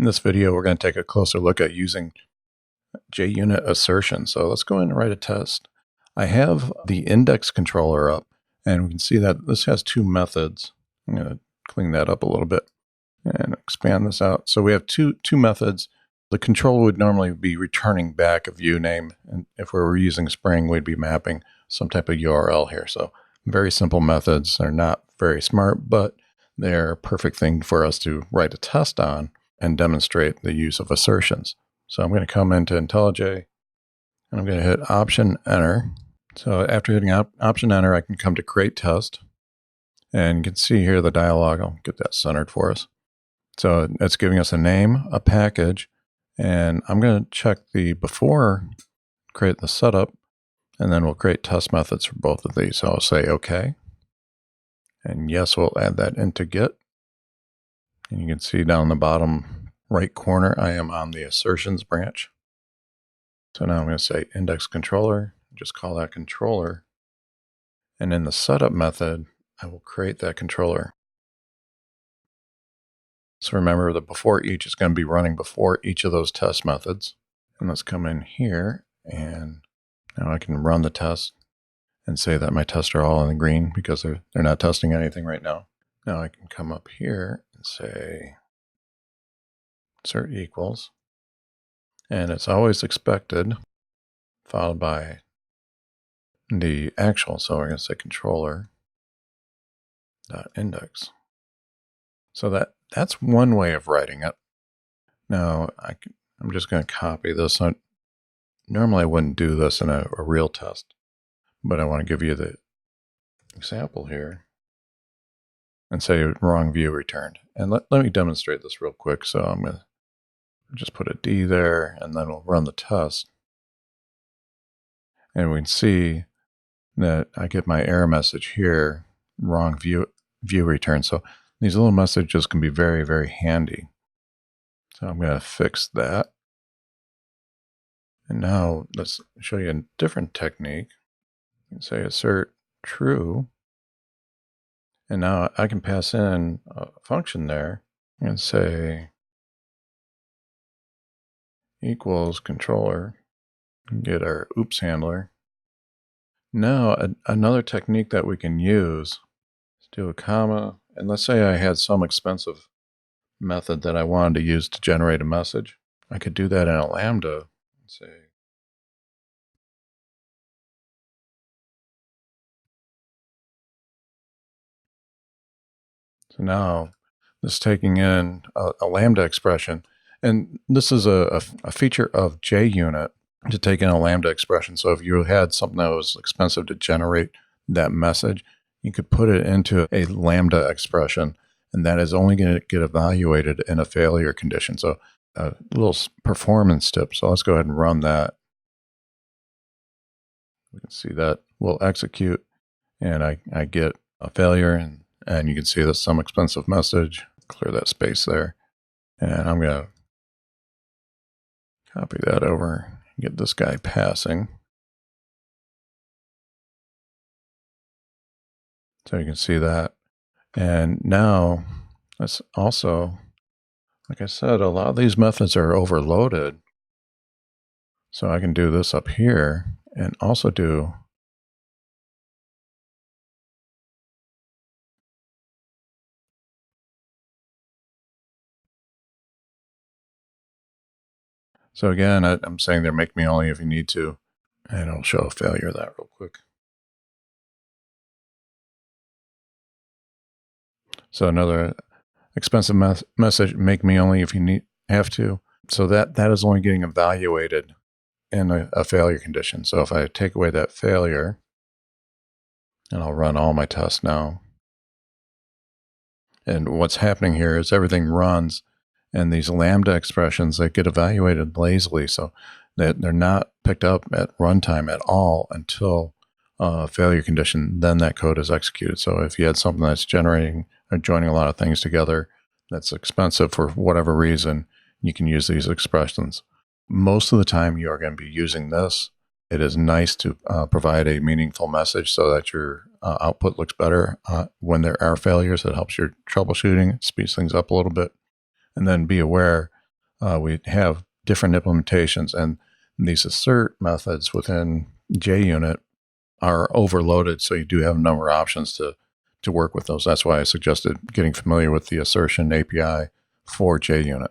In this video, we're going to take a closer look at using JUnit assertions. So let's go in and write a test. I have the index controller up, and we can see that this has two methods. I'm going to clean that up a little bit and expand this out. So we have two methods. The controller would normally be returning back a view name, and if we were using Spring, we'd be mapping some type of URL here. So very simple methods. They're not very smart, but they're a perfect thing for us to write a test on and demonstrate the use of assertions. So I'm going to come into IntelliJ, and I'm going to hit Option Enter. So after hitting Option Enter, I can come to Create Test, and you can see here the dialog. I'll get that centered for us. So it's giving us a name, a package, and I'm going to check the before, create the setup, and then we'll create test methods for both of these. So I'll say OK, and yes, we'll add that into Git. And you can see down the bottom right corner, I am on the assertions branch. So now I'm going to say index controller, just call that controller. And in the setup method, I will create that controller. So remember that before each is going to be running before each of those test methods. And let's come in here, and now I can run the test and say that my tests are all in the green because they're not testing anything right now. Now I can come up here and say insert equals, and it's always expected, followed by the actual. So we're going to say controller.index. So that's one way of writing it. Now I'm just going to copy this. Normally I wouldn't do this in a real test, but I want to give you the example here and say wrong view returned. And let me demonstrate this real quick. So I'm going to just put a D there, and then we'll run the test. And we can see that I get my error message here, wrong view return. So these little messages can be very, very handy. So I'm going to fix that. And now let's show you a different technique. You can say assert true. And now I can pass in a function there and say equals controller, and get our oops handler. Now another technique that we can use is do a comma, and let's say I had some expensive method that I wanted to use to generate a message. I could do that in a lambda and say so now this is taking in a lambda expression, and this is a feature of JUnit to take in a lambda expression. So if you had something that was expensive to generate that message, you could put it into a lambda expression, and that is only going to get evaluated in a failure condition. So a little performance tip. So let's go ahead and run that. We can see that we'll execute, and I get a failure, and you can see that's some expensive message. Clear that space there. And I'm going to copy that over, get this guy passing. So you can see that. And now let's also, like I said, a lot of these methods are overloaded. So I can do this up here and also do so again, I'm saying there, make me only if you need to, and I'll show a failure of that real quick. So another expensive message, make me only if you have to. So that is only getting evaluated in a failure condition. So if I take away that failure, and I'll run all my tests now, and what's happening here is everything runs, and these lambda expressions, they get evaluated lazily, so that they're not picked up at runtime at all until a failure condition. Then that code is executed. So if you had something that's generating or joining a lot of things together that's expensive for whatever reason, you can use these expressions. Most of the time you are going to be using this. It is nice to provide a meaningful message so that your output looks better. When there are failures, it helps your troubleshooting, it speeds things up a little bit. And then be aware we have different implementations, and these assert methods within JUnit are overloaded, so you do have a number of options to work with those. That's why I suggested getting familiar with the assertion API for JUnit.